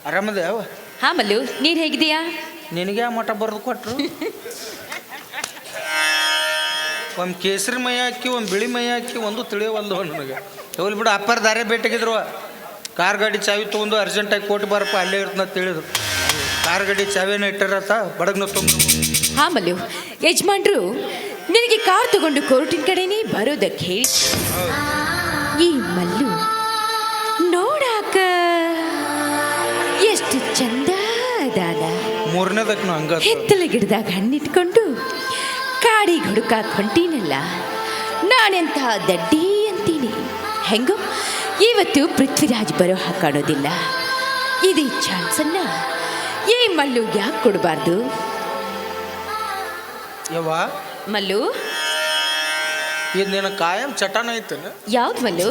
ಆರಾಮದ ಯಾವ ಹಾ ಮಲ್ಲು, ನೀನ್ ಹೇಗಿದೀಯಾ? ನಿನಗೆ ಆ ಮಠ ಬರೆದು ಕೊಟ್ರು. ಒಂದು ಕೇಸರಿ ಮೈ ಹಾಕಿ ಒಂದು ಬಿಳಿ ಮೈ ಹಾಕಿ ಒಂದು ತಿಳಿಯವಲ್ದು ನನಗೆ. ಹೋಗ್ಲಿ ಬಿಡು, ಅಪ್ಪರ ದಾರೆ ಭೇಟಿಗಿದ್ರು. ಕಾರ್ ಗಾಡಿ ಚಾವಿ ತೊಗೊಂಡು ಅರ್ಜೆಂಟಾಗಿ ಕೋಟಿ ಬಾರಪ್ಪ ಅಲ್ಲೇ ಇರ್ತಂತ ತಿಳಿದ್ರು. ಕಾರ್ ಗಾಡಿ ಚಾವಿನ ಇಟ್ಟಿರತ್ತ ಬಡಗ್ನ ತುಂಬ. ಹಾ ಮಲ್ಲು, ಯಜಮಾನ್ರು ನಿನಗೆ ಕಾರ್ ತಗೊಂಡು ಕೋರ್ಟಿನ ಕಡೆನೇ ಬರೋದಕ್ಕೆ ಹೇಳಿ. ಈ ಮಲ್ಲು ನೋಡಾಕ ಎಷ್ಟು ಚಂದ ಅದಾನ. ಮೂರನೇದಕ್ಕೆ ಹಂಗ ಹಿತ್ತಲ ಗಿಡದಾಗ ಹಣ್ಣಿಟ್ಕೊಂಡು ಕಾಡಿಗೆ ಹುಡುಕಾಕ್ ಹೊಂಟೀನಲ್ಲ, ನಾನೆಂತ ದಡ್ಡಿ ಅಂತೀನಿ. ಹೆಂಗೋ ಇವತ್ತು ಪೃಥ್ವಿರಾಜ್ ಬರೋ ಹಾಕಾಣೋದಿಲ್ಲ. ಇದೇ ಚಾನ್ಸನ್ನ ಈ ಮಲ್ಲು ಯಾಕೆ ಕೊಡಬಾರ್ದು? ಯವ್ವ ಮಲ್ಲು, ಇದು ನಿನ್ನ ಕಾಯಂ ಚಟನ ಐತನ? ಯಾವ್ದು ಮಲ್ಲು?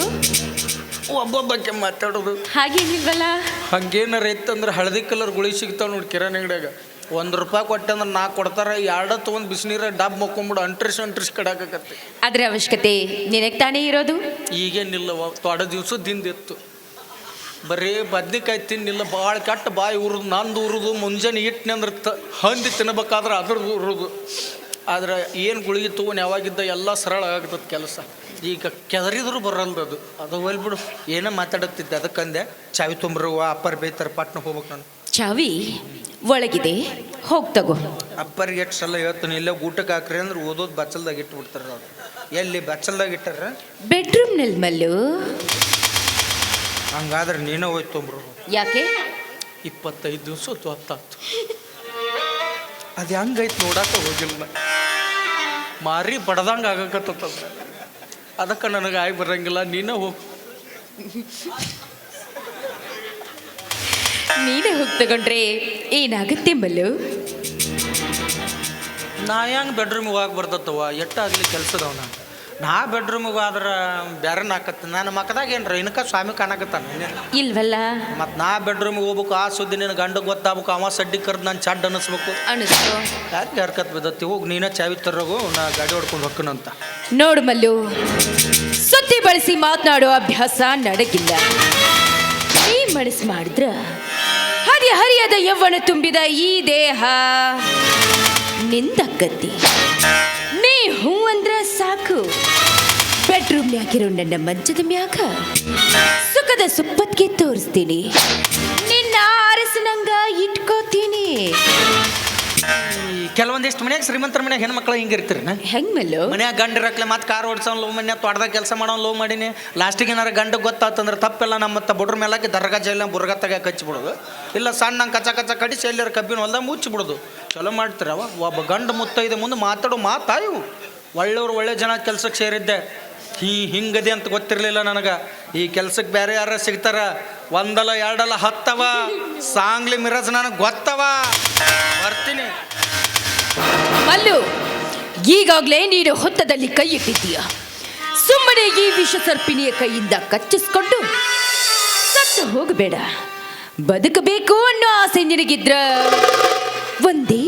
ಒಬ್ಬೊಬ್ಬಕ್ಕೆ ಮಾತಾಡೋದು ಹಾಗೇನಿಲ್ವಲ್ಲ. ಹಂಗೇನಾರ ಇತ್ತಂದ್ರೆ ಹಳದಿ ಕಲರ್ ಗುಳಿ ಸಿಗ್ತಾವ ನೋಡಿ ಕಿರಾಣಿ ಅಂಗಡಿಯಾಗ. ₹1 ಕೊಟ್ಟೆ ಅಂದ್ರೆ 4 ಕೊಡ್ತಾರೆ. 2 ತೊಗೊಂಡು ಬಿಸಿನೀರ ಡಬ್ ಮಕ್ಕೊಂಬಿಡು ಅಂಟ್ರಿಸ್ ಕಡಾಕತ್ತೆ. ಅದ್ರ ಅವಶ್ಯಕತೆ ನಿನಗೆ ತಾನೇ ಇರೋದು. ಈಗೇನಿಲ್ಲವ, ತೊಡ ದಿವ್ಸದಿಂದ ಇತ್ತು. ಬರೀ ಬದ್ನಿಕಾಯಿ ತಿನ್ನಿಲ್ಲ, ಭಾಳ ಕೆಟ್ಟ ಬಾಯಿ ಉರಿದು ನಂದು ಉರಿದು. ಮುಂಜಾನೆ ಇಟ್ಟನೆ ಅಂದ್ರೆ ಹಂದಿ ತಿನ್ನಬೇಕಾದ್ರೆ ಅದ್ರದ್ದು ಉರಿದು. ಆದ್ರೆ ಏನು ಗುಳಿಗೆ ತೊಗೊಂಡು ಯಾವಾಗಿದ್ದ ಎಲ್ಲ ಸರಳ ಆಗ್ತದೆ ಕೆಲಸ. ಈಗ ಕೆದರಿದ್ರು ಬರಲ್ದು. ಅದು ಹೋಲ್ಬಿಡು, ಏನೋ ಮಾತಾಡುತ್ತಿದ್ದೆ ಅದಕ್ಕಂದೆ. ಚಾವಿ ತುಂಬ್ರವ್ವ, ಅಪ್ಪರ್ ಬೇಯ್ತಾರೆ, ಪಟ್ನ ಹೋಗ್ಬೇಕು. ನಾನು ಚಾವಿ ಒಳಗಿದೆ, ಹೋಗಿ ತಗೋ. ಅಪ್ಪರಿಗೆ ಎಷ್ಟು ಸಲ ಹೇಳ್ತಾನೆ, ಇಲ್ಲೇ ಊಟಕ್ಕೆ ಹಾಕ್ರಿ ಅಂದ್ರೆ ಓದೋದು ಬಚ್ಚಲ್ದಾಗ ಇಟ್ಬಿಡ್ತಾರೆ ಅವ್ರು. ಎಲ್ಲಿ ಬಚ್ಚಲ್ದಾಗ ಇಟ್ಟಾರ? ಬೆಡ್ರೂಮ್ನಲ್ಲಿ ಮಲ್ಲು. ಹಂಗಾದ್ರೆ ನೀನೇ ಹೋಯ್ತು ತೊಂಬ್ರು. ಯಾಕೆ? 25 ದಿವಸ ಹೊತ್ತಾಯ್ತು. ಅದು ಹೆಂಗೈತೆ ನೋಡಾಕ ಹೋಗಿಲ್ಲ. ಮಾರಿ ಬಡ್ದಂಗೆ ಆಗಕತ್ತಂದ್ರೆ ಅದಕ್ಕೆ ನನಗೆ ಆಗಿ ಬರಂಗಿಲ್ಲ. ನೀನೇ ಹೋಗಿ ನೀನೇ ಹೋಗಿ ತಗೊಂಡ್ರೆ ಏನಾಗುತ್ತೆ ಮಲ್ಲು? ನಾ ಹೆಂಗೆ ಬೆಡ್ರೂಮಿಗೆ ಹೋಗಿ ಬರ್ತತ್ತವ, ಎಷ್ಟಾಗಲಿ ಕೆಲಸದವನ. ನಾ ಬೆಡ್ರೂಮಿಗೆ ಆದ್ರೆ ಬೇರೆ ನಾಕತ್ತೆ. ನಾನು ಮಕ್ಕದಾಗ ಏನ್ರ ಇನ್ಕ ಸ್ವಾಮಿ ಕಾಣಕತ್ತಾನ ಇಲ್ವಲ್ಲ. ಮತ್ತು ನಾ ಬೆಡ್ರೂಮಿಗೆ ಹೋಗ್ಬೇಕು, ಆ ಸುದ್ದಿ ನಿನ್ನ ಗಂಡಗೆ ಗೊತ್ತಾಗ್ಬೇಕು. ಅವ ಸಡ್ಡಿ ಕರ್ದು ನಾನು ಚಡ್ ಅನ್ನಿಸ್ಬೇಕು. ಅನಿಸ್ತು ಯಾಕೆ ಹರ್ಕತ್ ಬಿದ್ದತ್ತಿ? ಹೋಗಿ ನೀನೇ ಚಾವಿ ತರೋಗು, ನಾ ಗಾಡಿ ಹೊಡ್ಕೊಂಡು ಹೊಕ್ಕನಂತ. ನೋಡು ಮಲ್ಲು, ಸುತ್ತಿ ಬಳಸಿ ಮಾತನಾಡೋ ಅಭ್ಯಾಸ ನನಗಿಲ್ಲ. ಈ ಮನಸ್ಸು ಮಾಡಿದ್ರ ಹರಿಯದ ಯವ್ವನ ತುಂಬಿದ ಈ ದೇಹ ನಿಂದಕ್ಕತ್ತಿ. ನೀ ಹೂ ಅಂದ್ರ ಸಾಕು, ಬೆಡ್ರೂಮ್ ಹಾಕಿರೋ ನನ್ನ ಮಂಚದ ಮ್ಯಾಗ ಸುಖದ ಸುಪ್ಪತ್ಗೆ ತೋರಿಸ್ತೀನಿ. ನಿನ್ನ ಅರಸನಂಗ ಇಟ್ಕೋತೀನಿ. ಕೆಲವೊಂದಿಷ್ಟು ಮನ್ಯಾಗ ಶ್ರೀಮಂತರ ಮನ್ಯಾಗ ಹೆಣ್ಮಕ್ಳು ಹಿಂಗೆ ಇರ್ತೀರಿ. ಹೆಂಗ್ ಮಲ್ಲು? ಮನ್ಯಾಗ ಗಂಡ ಇರಕ್ಲೆ ಮತ್ತು ಕಾರ್ ಓಡಿಸೋನ್ ಲವ್ ಮನ್ಯಾಗ ತೋಟದಾಗ ಕೆಲಸ ಮಾಡೋನ್ ಲವ್ ಮಾಡೀನಿ. ಲಾಸ್ಟಿಗೆ ಏನಾರ ಗಂಡಗೆ ಗೊತ್ತಾತಂದ್ರೆ ತಪ್ಪೆಲ್ಲ ನಮ್ಮ ಮತ್ತೆ ಬಡ್ರ ಮೇಲಾಕಿ ದರ್ಗಾ ಜೈಲ ಬುರ್ಗ ತೆಗೆ ಹಚ್ಚಿಬಿಡೋದು. ಇಲ್ಲ ಸಣ್ಣ ಕಚ್ಚ ಕಡಿಸಿ ಎಲ್ಲರ ಕಬ್ಬಿನ ಹೊಲ್ದಾಗ ಮುಚ್ಚಿಬಿಡೋದು. ಚಲೋ ಮಾಡ್ತೀರವ. ಒಬ್ಬ ಗಂಡು ಮುತ್ತೈದೆ ಮುಂದೆ ಮಾತಾಡೋ ಮಾತಾಯು. ಒಳ್ಳೆಯವ್ರು ಒಳ್ಳೆ ಜನ ಕೆಲ್ಸಕ್ಕೆ ಸೇರಿದ್ದೆ. ಹಿಂಗದೆ ಅಂತ ಗೊತ್ತಿರಲಿಲ್ಲ ನನಗೆ. ಈ ಕೆಲ್ಸಕ್ಕೆ ಬೇರೆ ಯಾರ ಸಿಗ್ತಾರ? 1 ಅಲ್ಲ 2 ಅಲ್ಲ 10 ಸಾಂಗ್ಲಿ ಮಿರಾಜ್ ನನಗೆ ಗೊತ್ತವ. ಬರ್ತೀನಿ ಮಲ್ಲು. ಈಗಾಗಲೇ ನೀನು ಹೊತ್ತದಲ್ಲಿ ಕೈ ಇಟ್ಟಿದ್ದೀಯ. ಸುಮ್ಮನೆ ಈ ವಿಷ ಸರ್ಪಿಣಿಯ ಕೈಯಿಂದ ಕಚ್ಚಿಸ್ಕೊಂಡು ಸತ್ತು ಹೋಗಬೇಡ. ಬದುಕಬೇಕು ಅನ್ನೋ ಆಸೆ ನಿನಗಿದ್ರ ಒಂದೇ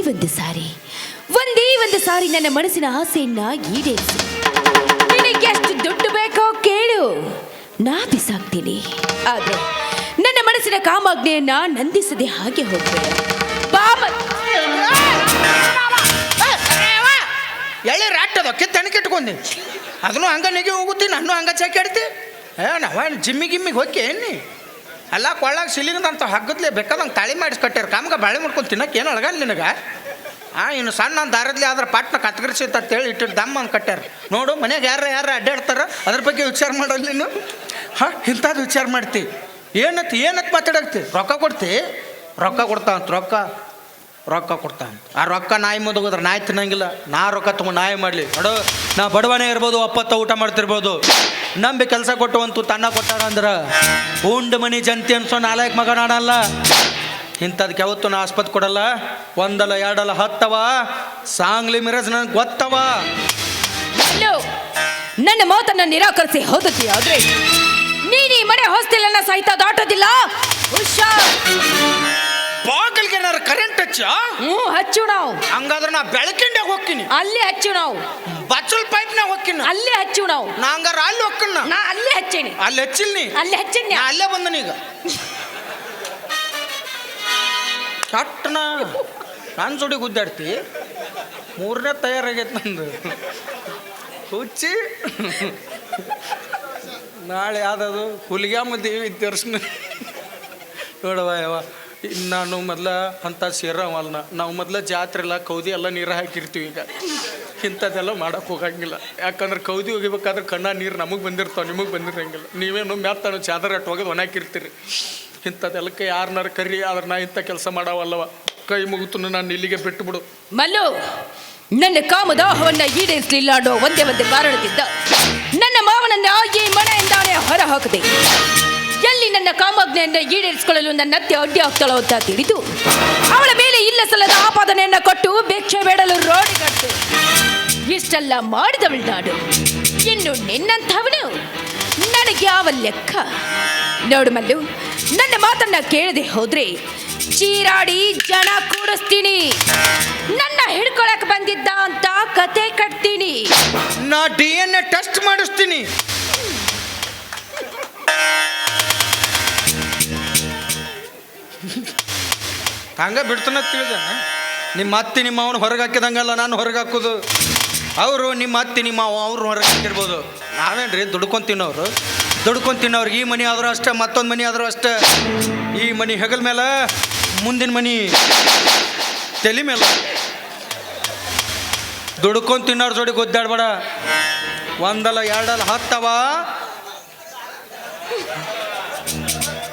ಒಂದು ಸಾರಿ ನನ್ನ ಮನಸ್ಸಿನ ಆಸೆಯನ್ನ ಈಡೇರಿಸಿ. ನಿನಗೆ ಎಷ್ಟು ದುಡ್ಡು ಬೇಕೋ ಕೇಳು, ನಾ ಬಿಸಾಕ್ತೀನಿ. ಆದ್ರೆ ನನ್ನ ಮನಸ್ಸಿನ ಕಾಮಾಜ್ಞೆಯನ್ನ ನಂದಿಸದೆ ಹಾಗೆ ಹೋಗ್ಬೇಡ. ಎಳ್ಳೆ ರಾಟದ ಕೆತ್ತಣಿಕಿಟ್ಕೊಂಡಿ ಅದನ್ನು ಹಂಗ ನೆಗೆ ಹೋಗುತ್ತಿ, ನಾನು ಹಂಗ ಚಾಕಾಡ್ತಿ. ನಾವ ಜಿಮ್ಮಿಗೆ ಹೋಗಿ ಏನಿ ಎಲ್ಲ ಕೊಳ್ಳಾಗ ಸಿಲಿಂಗದಂತ ಹಗ್ಗದ್ಲೆ ಬೇಕಾದಂಗೆ ತಾಳಿ ಮಾಡಿಸಿ ಕಟ್ಟ್ಯಾರ. ಕಾಮ್ಗ ಬಾಳೆ ಮಾಡ್ಕೊಂಡು ತಿನ್ನಕ್ಕೆ ಏನು ಅಳಗಲ್ಲ ನಿನಗೆ. ಇನ್ನು ಸಣ್ಣ ದಾರದ್ಲಿ ಆದ್ರೆ ಪಾಟ್ನ ಕತ್ಗರಿಸಿ ಅಂತೇಳಿ ಇಟ್ಟಿಟ್ಟು ದಮ್ಮ ಅಂತ ಕಟ್ಟ್ಯಾರ. ನೋಡು ಮನೆಯಾಗ ಯಾರು ಅಡ್ಡಾಡ್ತಾರ, ಅದ್ರ ಬಗ್ಗೆ ವಿಚಾರ ಮಾಡೋಲ್ಲ ನೀನು. ಇಂಥದ್ದು ವಿಚಾರ ಮಾಡ್ತಿ. ಏನತ್ ಮಾತಾಡಕ್ತಿ? ರೊಕ್ಕ ಕೊಡ್ತಿ? ರೊಕ್ಕ ಕೊಡ್ತಾವಂತ. ರೊಕ್ಕ ಕೊಡ್ತಾವಂತ. ಆ ರೊಕ್ಕ ನಾಯಿ ಮುಂದೆ ಹೋದ್ರೆ ನಾಯಿ ತಿನ್ನಂಗಿಲ್ಲ. ನಾ ರೊಕ್ಕ ತೊಗೊಂಡು ನಾಯಿ ಮಾಡಲಿ ನೋಡು. ನಾ ಬಡವನೇ ಇರ್ಬೋದು, ಒಪ್ಪತ್ತ ಊಟ ಮಾಡ್ತಿರ್ಬೋದು. ನಂಬಿ ಕೆಲಸ ಕೊಟ್ಟವಂತು ತನ್ನ ಕೊಟ್ಟಾರ ಅಂದ್ರೆ ಉಂಡು ಮನಿ ಜಂತಿ ಅನ್ಸೋ ನಾಲ್ಕು ಮಗ ನಾಡಲ್ಲ. ಇಂಥದಕ್ಕೆ ಯಾವತ್ತು ನಾ ಆಸ್ಪತ್ರೆ ಕೊಡಲ್ಲ. 1 ಅಲ್ಲ 2 ಅಲ್ಲ 10 ಸಾಂಗ್ಲಿ ಮಿರಾಜ್ ನನಗೆ ಗೊತ್ತವ. ನನ್ನ ಮಾತನ್ನ ನಿರಾಕರಿಸಿ ಹೋದತಿ ಆದ್ರೆ ನೀನು ಈ ಮನೆ ಹಾಸ್ಟೆಲ್ ಸಹಿತ ದಾಟೋದಿಲ್ಲ. ಬಾಗಿಲ್ಗೆ ಏನಾರು ಕರೆಂಟ್ ಹಚ್ಚು ನಾವು. ಹಂಗಾದ್ರೆ ನಾ ಬೆಳಕಿಂಡೆ ಹೋಗ್ತೀನಿ. ಅಲ್ಲಿ ಹಚ್ಚು ನಾವು. ಬಚ್ಚಲ್ ಪೈಪ್ನಾಗ ಹೋಗ್ತೀನಿ. ಅಲ್ಲೇ ಹಚ್ಚು ನಾವು. ನಾ ಹಂಗಾರ ಅಲ್ಲಿ ಹೋಗ್ಕನ್ನ. ನಾ ಅಲ್ಲೇ ಹಚ್ಚೇನಿ. ಅಲ್ಲಿ ಹಚ್ಚಿಲ್ನಿ. ಅಲ್ಲೇ ಹಚ್ಚೇನಿ. ಅಲ್ಲೇ ಬಂದನೀಗ. ಚಟ್ನ ನನ್ನ ಜೋಡಿ ಗುದ್ದಾಡ್ತಿ 3ನೇ ತಯಾರಾಗೈತೆ ನಂದು ಹುಚ್ಚಿ. ನಾಳೆ ಯಾವ್ದದು ಹುಲಿಗ್ಯಾಮ ದೇವಿ ದರ್ಶನ ನೋಡವ ಯಾವ ನಾನು ಮೊದಲ ಅಂಥ ಸೇರವಲ್ಲ. ನಾವು ಮೊದಲ ಜಾತ್ರೆ ಎಲ್ಲ ಕೌದಿ ಎಲ್ಲ ನೀರು ಹಾಕಿರ್ತೀವಿ. ಈಗ ಇಂಥದ್ದೆಲ್ಲ ಮಾಡೋಕೆ ಹೋಗಂಗಿಲ್ಲ. ಯಾಕಂದ್ರೆ ಕೌದಿ ಹೋಗಿಬೇಕಾದ್ರೆ ಕಣ್ಣ ನೀರು ನಮಗೆ ಬಂದಿರ್ತಾವೆ, ನಿಮಗೆ ಬಂದಿರಂಗಿಲ್ಲ. ನೀವೇನು ಮ್ಯಾತ್ತಾನು ಚಾದರ ಅಟ್ಟು ಹೋಗೋದು ಒಣಾಕಿರ್ತೀರಿ. ಇಂಥದ್ದೆಲ್ಲಕ್ಕೆ ಯಾರನ್ನಾರು ಕರಿ, ಆದ್ರೆ ನಾ ಇಂಥ ಕೆಲಸ ಮಾಡವಲ್ಲವ. ಕೈ ಮುಗಿತು ನಾನು ಇಲ್ಲಿಗೆ ಬಿಟ್ಟು ಬಿಡು. ಮಲ್ಲು, ನನ್ನ ಕಾಮದಾಹವನ್ನ ಈಡೇರಿಸಲಿಲ್ಲ ಅನ್ನೋ ಒಂದೇ ಕಾರಣದಿಂದ ನನ್ನ ಮಾವನನ್ನ ಈ ಮನೆಯಿಂದಾನೇ ಹೊರ ಹಾಕದೆ ಎಲ್ಲಿ ನನ್ನ ಕಾಮಾಜ್ಞೆಯನ್ನ ಈಡೇರಿಸಿಕೊಳ್ಳಲು ನನ್ನ ಅತ್ತೆ ಅಡ್ಡಿ ಆಗ್ತಾಳೋ ಅಂತ ತಿಳಿದು ಅವಳ ಮೇಲೆ ಇಲ್ಲ ಸಲ್ಲದ ಆಪಾದನೆಯನ್ನ ಕೊಟ್ಟು ಭಿಕ್ಷೆ ಬೇಡಲು ರೋಡಿಗಟ್ಟು ಇಷ್ಟೆಲ್ಲ ಮಾಡಿದವಳು ನಾಡು. ಇನ್ನು ನಿನ್ನಂಥವನು ನನಗೆ ಯಾವ ಲೆಕ್ಕ? ನೋಡು ಮಲ್ಲು, ನನ್ನ ಮಾತನ್ನ ಕೇಳದೆ ಹೋದ್ರೆ ಚೀರಾಡಿ ಜನ ಕೂಡಿಸ್ತೀನಿ. ನನ್ನ ಹಿಡ್ಕೊಳಕ್ ಬಂದಿದ್ದ ಅಂತ ಕತೆ ಕಟ್ತೀನಿ. ನಾ DNA ಟೆಸ್ಟ್ ಮಾಡಿಸ್ತೀನಿ. ಹಂಗ ಬಿಡ್ತಾನ ತಿಳಿದ. ನಿಮ್ಮ ಅತ್ತಿ ನಿಮ್ಮ ಅವನು ಹೊರಗೆ ಹಾಕಿದಂಗಲ್ಲ ನಾನು ಹೊರಗೆ ಹಾಕೋದು. ಅವರು ನಿಮ್ಮ ಅತ್ತಿ ನಿಮ್ಮ ಅವ್ರು ಹೊರಗೆ ಹಾಕಿರ್ಬೋದು. ನಾವೇನ್ರಿ ದುಡ್ಕೊಂತಿನ್ನೋರು. ದುಡ್ಕೊಂತಿನ್ನೋರ್ಗೆ ಈ ಮನೆ ಆದರೂ ಅಷ್ಟೇ, ಮತ್ತೊಂದು ಮನೆ ಆದರೂ ಅಷ್ಟೇ. ಈ ಮನೆ ಹೆಗಲ ಮೇಲೆ, ಮುಂದಿನ ಮನೆ ತಲೆ ಮೇಲೆ. ದುಡ್ಕೊಂಡು ತಿನ್ನೋರ್ ಜೋಡಿ ಗೊದ್ದಾಡ್ಬೇಡ. ಒಂದಲ್ಲ ಎರಡಲ್ಲ 10 ಅವ.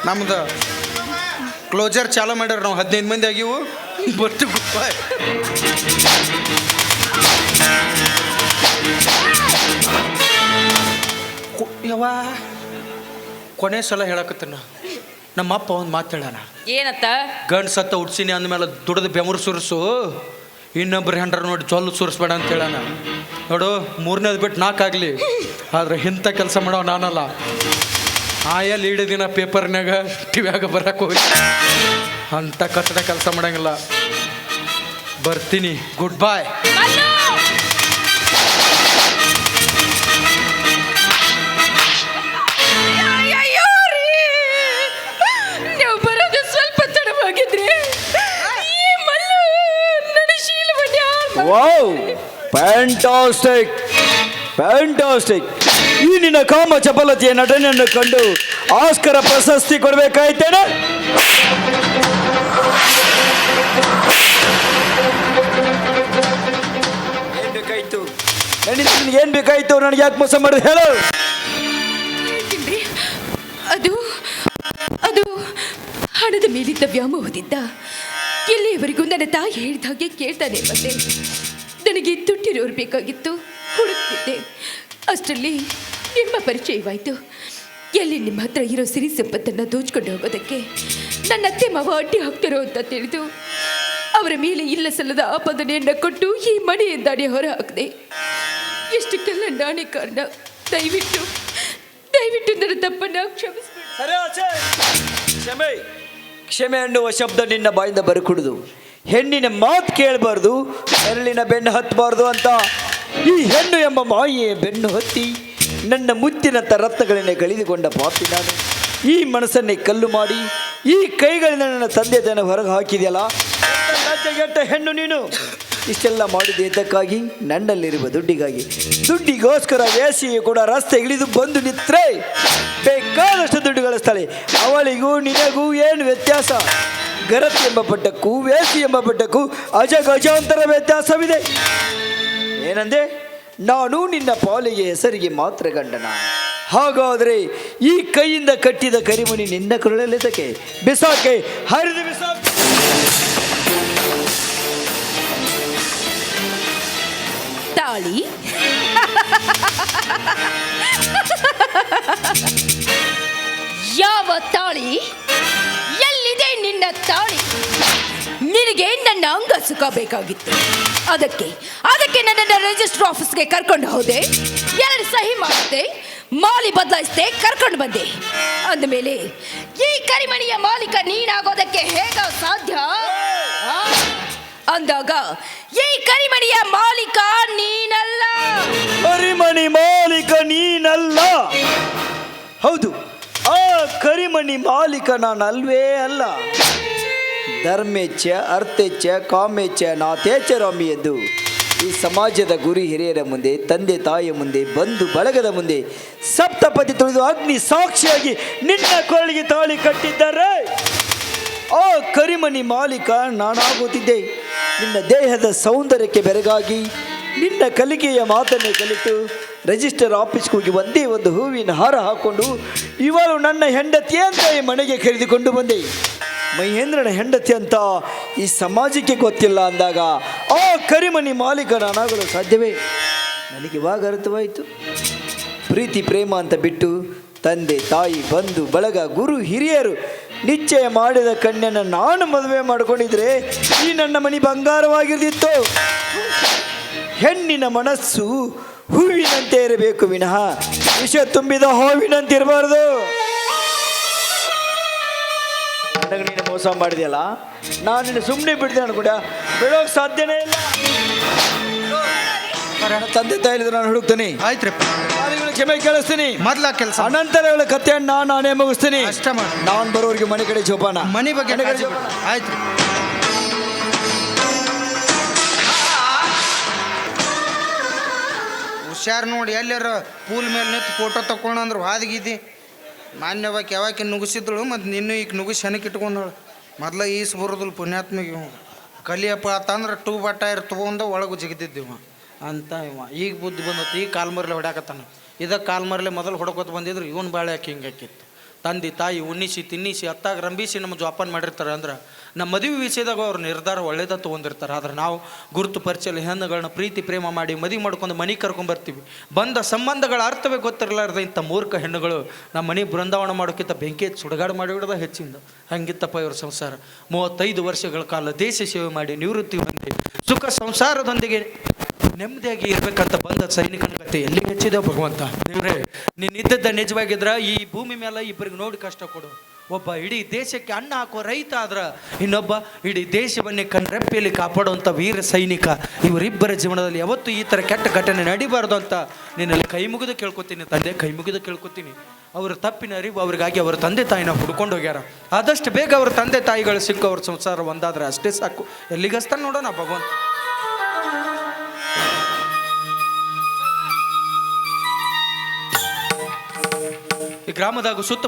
ನಮ್ದು ಕ್ಲೋಜರ್ ಚಾಲು ಮಾಡ್ಯಾರ. ನಾವು 15 ಮಂದಿ ಆಗಿವು. ಬರ್ತೀವಿ. ಯವ್ವ ಕೊನೆ ಸಲ ಹೇಳಕತ್ತನ. ನಮ್ಮಪ್ಪ ಒಂದು ಮಾತು ಹೇಳೋಣ. ಏನತ್ತ? ಗಂಡು ಸತ್ತ ಉಡ್ಸಿನಿ ಅಂದಮೇಲೆ ದುಡ್ದು ಬೆಮರು ಸುರಿಸು, ಇನ್ನೊಬ್ರು ಹೆಂಡ್ರ ನೋಡಿ ಜೊಲ್ಲು ಸುರಿಸ್ಬೇಡ ಅಂತ ಹೇಳೋಣ. ನೋಡು, 3ನೇದು ಬಿಟ್ಟು 4 ಆಗಲಿ, ಆದರೆ ಇಂಥ ಕೆಲಸ ಮಾಡೋ ನಾನಲ್ಲ. ಆಯಲ್ಲಿ ಇಡೀ ದಿನ ಪೇಪರ್ನಾಗ ಟಿವ್ಯಾಗ ಬರಕ್ಕೆ ಹೋಗಿ ಅಂಥ ಕಟ್ಟಡ ಕೆಲಸ ಮಾಡಂಗಿಲ್ಲ. ಬರ್ತೀನಿ. ಗುಡ್ ಬಾಯ್. ನೀವು ಬರೋದು ಸ್ವಲ್ಪ ತಡವಾಗಿದ್ರೆ ಈ ಮಲ್ಲು ನನ್ನ ಶೀಲವನ್ನ ವಾವ್, ಫ್ಯಾಂಟಾಸ್ಟಿಕ್ ಫ್ಯಾಂಟಾಸ್ಟಿಕ್. ಈ ನಿನ್ನ ಕಾಮ ಚಪಲತೆಯ ನಟನೆಯನ್ನು ಕಂಡು ಆಸ್ಕರ ಪ್ರಶಸ್ತಿ ಕೊಡಬೇಕಾಯ್ತೇನೆ. ಏನ್ ಬೇಕಾಯ್ತು ಏನ್ ಬೇಕಾಯ್ತು? ನನಗೆ ಯಾಕೆ ಮೋಸ ಮಾಡಿದ ಹೇಳು. ಅದು ಅದು ಹಣದ ಮೇಲಿದ್ದ ವ್ಯಾಮೋಹದಿಂದ ಇಲ್ಲಿಯವರೆಗೂ ನನ್ನ ತಾಯಿ ಹೇಳಿದ ಹಾಗೆ ಕೇಳ್ತಾನೆ ಬಂದೆ. ನನಗೆ ದುಡ್ಡಿರೋರು ಬೇಕಾಗಿತ್ತು, ಹುಡುಕ್ತಿದ್ದೆ. ಅಷ್ಟರಲ್ಲಿ ನಿಮ್ಮ ಪರಿಚಯವಾಯಿತು. ಎಲ್ಲಿ ನಿಮ್ಮ ಹತ್ರ ಇರೋ ಸಿರಿ ಸಂಪತ್ತನ್ನು ದೋಚ್ಕೊಂಡು ಹೋಗೋದಕ್ಕೆ ನನ್ನ ಅತ್ತೆ ಮಾವ ಅಡ್ಡಿ ಹಾಕ್ತಾರೋ ಅಂತ ತಿಳಿದು ಅವರ ಮೇಲೆ ಇಲ್ಲ ಸಲ್ಲದ ಆಪಾದನೆಯನ್ನು ಕೊಟ್ಟು ಈ ಮನೆಯಿಂದಾನೇ ಹೊರ ಹಾಕಿದೆ. ಎಷ್ಟಕ್ಕೆಲ್ಲ ನಾನೇ ಕಾರಣ. ದಯವಿಟ್ಟು ದಯವಿಟ್ಟು ನನ್ನ ತಪ್ಪನ್ನು ಕ್ಷಮಿಸ್ಬಿಡಿ. ಕ್ಷಮೆ ಕ್ಷಮೆ ಅನ್ನುವ ಶಬ್ದ ನಿನ್ನ ಬಾಯಿಂದ ಬರಕೂಡದು. ಹೆಣ್ಣಿನ ಮಾತು ಕೇಳಬಾರ್ದು, ನೆರಳಿನ ಬೆನ್ನು ಹತ್ತಬಾರ್ದು ಅಂತ ಈ ಹೆಣ್ಣು ಎಂಬ ಮಾಯೆಯ ಬೆನ್ನು ಹತ್ತಿ ನನ್ನ ಮುತ್ತಿನಂಥ ರತ್ನಗಳನ್ನೇ ಕಳೆದುಕೊಂಡ ಪಾಪಿ ನಾನು. ಈ ಮನಸ್ಸನ್ನೇ ಕಲ್ಲು ಮಾಡಿ ಈ ಕೈಗಳಿಂದ ನನ್ನ ತಂದೆ ತಾನೆ ಹೊರಗೆ ಹಾಕಿದೆಯಲ್ಲ, ಲಜ್ಜೆಗೆಟ್ಟ ಹೆಣ್ಣು ನೀನು. ಇಷ್ಟೆಲ್ಲ ಮಾಡಿದೆ ಇದಕ್ಕಾಗಿ, ನನ್ನಲ್ಲಿರುವ ದುಡ್ಡಿಗಾಗಿ. ದುಡ್ಡಿಗೋಸ್ಕರ ವೇಸಿಯು ಕೂಡ ರಸ್ತೆ ಇಳಿದು ಬಂದು ನಿತ್ರೆ ಬೇಕಾದಷ್ಟು ದುಡ್ಡು ಗಳಿಸ್ತಾಳೆ. ಅವಳಿಗೂ ನಿನಗೂ ಏನು ವ್ಯತ್ಯಾಸ? ಗರತಿ ಎಂಬ ಪಟ್ಟಕ್ಕೂ ವೇಸಿ ಎಂಬ ಪಟ್ಟಕ್ಕೂ ಅಜಗಜಾಂತರ ವ್ಯತ್ಯಾಸವಿದೆ. ಏನಂದೆ? ನಾನು ನಿನ್ನ ಪಾಲಿಗೆ ಹೆಸರಿಗೆ ಮಾತ್ರ ಗಂಡನ. ಹಾಗಾದರೆ ಈ ಕೈಯಿಂದ ಕಟ್ಟಿದ ಕರಿಮಣಿ ನಿನ್ನ ಕರುಳಲ್ಲಿದ್ದಕ್ಕೆ ಬಿಸಾಕೆ, ಹರಿದು ಬಿಸಾಕೆ. ತಾಳಿ ಯಾವ ತಾಳಿ? ಎಲ್ಲಿದೆ ನಿನ್ನ ತಾಳಿ? ನಿನಗೆ ನನ್ನ ಅಂಗ ಸುಖ ಬೇಕಾಗಿತ್ತು. ಅದಕ್ಕೆ ನನ್ನನ್ನು ರಿಜಿಸ್ಟರ್ ಆಫೀಸ್ಗೆ ಕರ್ಕೊಂಡು ಹೋದೆ. 2 ಸಹಿ ಮಾಡಿದೆ, ಮಾಲಿ ಬದಲಾಯಿಸಿದೆ, ಕರ್ಕೊಂಡು ಬಂದೆ. ಅಂದಮೇಲೆ ಈ ಕರಿಮಣಿಯ ಮಾಲೀಕ ನೀನಾಗೋದಕ್ಕೆ ಹೇಗ ಸಾಧ್ಯ? ಅಂದಾಗ ಈ ಕರಿಮಣಿಯ ಮಾಲೀಕ ನೀನಲ್ಲ. ಕರಿಮಣಿ ಮಾಲೀಕ ನೀನಲ್ಲ. ಹೌದು, ಆ ಕರಿಮಣಿ ಮಾಲೀಕ ನಾನಲ್ವೇ ಅಲ್ಲ. ಧರ್ಮೇಚ್ಛ ಅರ್ಥೇಚ್ಛ ಕಾಮೇಚ್ಛ ನಾಥೇಚ್ಛ ರಾಮಿ ಎಂದು ಈ ಸಮಾಜದ ಗುರು ಹಿರಿಯರ ಮುಂದೆ, ತಂದೆ ತಾಯಿಯ ಮುಂದೆ, ಬಂಧು ಬಳಗದ ಮುಂದೆ ಸಪ್ತಪದಿ ತುಳಿದು ಅಗ್ನಿ ಸಾಕ್ಷಿಯಾಗಿ ನಿನ್ನ ಕೊರಳಿಗೆ ತಾಳಿ ಕಟ್ಟಿದ್ದಾರೆ. ಆ ಕರಿಮಣಿ ಮಾಲೀಕ ನಾನಾಗುತ್ತಿದ್ದೆ. ನಿನ್ನ ದೇಹದ ಸೌಂದರ್ಯಕ್ಕೆ ಬೆರಗಾಗಿ ನಿನ್ನ ಕಲಿಕೆಯ ಮಾತನ್ನೇ ಕಲಿತು ರಿಜಿಸ್ಟರ್ ಆಫೀಸ್ಗೆ ಹೋಗಿ ಒಂದೇ ಒಂದು ಹೂವಿನ ಹಾರ ಹಾಕ್ಕೊಂಡು ಇವಳು ನನ್ನ ಹೆಂಡತಿ ಅಂತ ಈ ಮನೆಗೆ ಕರೆದುಕೊಂಡು ಬಂದೆ. ಮಹೇಂದ್ರನ ಹೆಂಡತಿ ಅಂತ ಈ ಸಮಾಜಕ್ಕೆ ಗೊತ್ತಿಲ್ಲ ಅಂದಾಗ ಆ ಕರಿಮಣಿ ಮಾಲೀಕ ನಾನಾಗಲು ಸಾಧ್ಯವೇ? ನನಗೆ ಇವಾಗ ಅರ್ಥವಾಯಿತು. ಪ್ರೀತಿ ಪ್ರೇಮ ಅಂತ ಬಿಟ್ಟು ತಂದೆ ತಾಯಿ ಬಂಧು ಬಳಗ ಗುರು ಹಿರಿಯರು ನಿಶ್ಚಯ ಮಾಡಿದ ಕನ್ಯನ ನಾನು ಮದುವೆ ಮಾಡಿಕೊಂಡಿದ್ರೆ ಈ ನನ್ನ ಮನೆ ಬಂಗಾರವಾಗಿರ್ತಿತ್ತು. ಹೆಣ್ಣಿನ ಮನಸ್ಸು ಹೂವಿನಂತೆ ಇರಬೇಕು ವಿನಃ ವಿಷ ತುಂಬಿದ ಹೂವಿನಂತೆ ಇರಬಾರ್ದು. ನನಗೆ ನೀನು ಮೋಸ ಮಾಡಿದೆಯಲ್ಲ, ನಾನು ನಿನ್ನ ಸುಮ್ಮನೆ ಬಿಡ್ದೆ ಅನ್ಕೊಂಡ ಬಿಡೋಕೆ ಸಾಧ್ಯನೇ ಇಲ್ಲ. ತಂದೆ ತಾಯಿ ನಾನು ಹುಡುಕ್ತೀನಿ. ಆಯ್ತ್ರಿಪ್ಪ, ನಾನು ಕ್ಷಮೆ ಕೇಳಿಸ್ತೀನಿ. ಮೊದ್ಲ ಕೆಲಸ ಅನಂತರ ಹೇಳ ಕಥೆಯನ್ನು ನಾನೇ ಮುಗಿಸ್ತೀನಿ. ಅಷ್ಟ ಮಾಡಿ. ನಾನು ಬರೋರಿಗೆ ಮನೆ ಕಡೆ ಜೋಪಾನ. ಮನೆ ಬಗ್ಗೆ ಆಯ್ತು. ಹುಷಾರು ನೋಡಿ, ಎಲ್ಲಾರ ಪೂಲ್ ಮೇಲೆ ನಿಂತು ಫೋಟೋ ತಗೊಂಡ್ರು ಹಾದಿಗಿದ್ದಿ. ಮಾನ್ಯವಾಗಿ ಯಾವಾಕಿ ನುಗ್ಸಿದ್ಳು, ಮತ್ತು ನಿನ್ನೂ ಈಗ ನುಗ್ಗಿಸಿ ಹೆನಕ್ಕೆ ಇಟ್ಕೊಂಡಳು. ಮೊದ್ಲ ಈಸ್ ಬರೋದಿಲ್ಲ ಪುಣ್ಯಾತ್ಮಿಗೆ. ಇವ ಕಲಿಯಪ್ಪ ಅಂತಂದ್ರೆ ಟೂ ಬಟ್ಟಾಯರ್ ತೊಗೊಂಡ ಒಳಗೆ ಜಿಗಿದಿದ್ದೀವ ಅಂತ. ಇವ ಈಗ ಬುದ್ಧಿ ಬಂದತ್ತು, ಈಗ ಕಾಲ್ಮರ್ಲೆ ಹೊಡ್ಯಾಕತ್ತಾನ. ಇದಕ್ಕೆ ಕಾಲ್ಮರ್ಲೆ ಮೊದಲು ಹೊಡ್ಕೊತ ಬಂದಿದ್ರು ಇವನು ಬಾಳೆ ಹಾಕಿ ಹಿಂಗೆ ಹಾಕಿತ್ತು. ತಂದೆ ತಾಯಿ ಉಣ್ಣಿಸಿ ತಿನ್ನಿಸಿ ಅತ್ತಾಗ ರಂಬಿಸಿ ನಮ್ಮ ಜೋಪಾನ ಮಾಡಿರ್ತಾರೆ. ಅಂದ್ರೆ ನಮ್ಮ ಮದುವೆ ವಿಷಯದಾಗ ಅವ್ರು ನಿರ್ಧಾರ ಒಳ್ಳೇದ ತೊಗೊಂಡಿರ್ತಾರೆ. ಆದ್ರೆ ನಾವು ಗುರುತು ಪರಿಚಯ ಹೆಣ್ಣುಗಳನ್ನ ಪ್ರೀತಿ ಪ್ರೇಮ ಮಾಡಿ ಮದುವೆ ಮಾಡ್ಕೊಂಡು ಮನೆಗೆ ಕರ್ಕೊಂಬರ್ತೀವಿ. ಬಂದ ಸಂಬಂಧಗಳ ಅರ್ಥವೇ ಗೊತ್ತಿರಲಾರ್ದ ಇಂಥ ಮೂರ್ಖ ಹೆಣ್ಣುಗಳು ನಮ್ಮ ಮನೆ ಬೃಂದಾವನ ಮಾಡೋಕ್ಕಿಂತ ಬೆಂಕಿ ಸುಡುಗಾಡು ಮಾಡಿಬಿಡೋದ ಹೆಚ್ಚಿಂದ. ಹಂಗಿತ್ತಪ್ಪ ಇವ್ರ ಸಂಸಾರ. 35 ವರ್ಷಗಳ ಕಾಲ ದೇಶ ಸೇವೆ ಮಾಡಿ ನಿವೃತ್ತಿ ಹೊಂದಿ ಸುಖ ಸಂಸಾರದೊಂದಿಗೆ ನೆಮ್ಮದಿಯಾಗಿ ಇರ್ಬೇಕಂತ ಬಂದ ಸೈನಿಕನ ಕತೆ ಎಲ್ಲಿ ಹೆಚ್ಚಿದೆ ಭಗವಂತ. ದೇವ್ರೆ, ನೀನು ಇದ್ದದ್ದ ನಿಜವಾಗಿದ್ರ ಈ ಭೂಮಿ ಮೇಲೆ ಇಬ್ಬರಿಗೆ ನೋಡಿ ಕಷ್ಟ ಕೊಡು. ಒಬ್ಬ ಇಡೀ ದೇಶಕ್ಕೆ ಅನ್ನ ಹಾಕುವ ರೈತ ಆದ್ರೆ, ಇನ್ನೊಬ್ಬ ಇಡೀ ದೇಶವನ್ನೇ ಕಣ್ರೆಪ್ಪೆಯಲ್ಲಿ ಕಾಪಾಡುವಂಥ ವೀರ ಸೈನಿಕ. ಇವರಿಬ್ಬರ ಜೀವನದಲ್ಲಿ ಯಾವತ್ತೂ ಈ ಥರ ಕೆಟ್ಟ ಘಟನೆ ನಡಿಬಾರ್ದು ಅಂತ ನಿನ್ನಲ್ಲಿ ಕೈ ಮುಗಿದು ಕೇಳ್ಕೊತೀನಿ ತಂದೆ, ಕೈ ಮುಗಿದು ಕೇಳ್ಕೊತೀನಿ. ಅವರ ತಪ್ಪಿನ ಅರಿವು ಅವರಿಗಾಗಿ ಅವರ ತಂದೆ ತಾಯಿನ ಹುಡ್ಕೊಂಡು ಹೋಗ್ಯಾರ. ಆದಷ್ಟು ಬೇಗ ಅವ್ರ ತಂದೆ ತಾಯಿಗಳು ಸಿಕ್ಕು ಅವ್ರ ಸಂಸಾರ ಒಂದಾದ್ರೆ ಅಷ್ಟೇ ಸಾಕು. ಎಲ್ಲಿಗಸ್ತಾನೆ ನೋಡೋಣ ಭಗವಂತ. ಈ ಗ್ರಾಮದಾಗ ಸುತ್ತ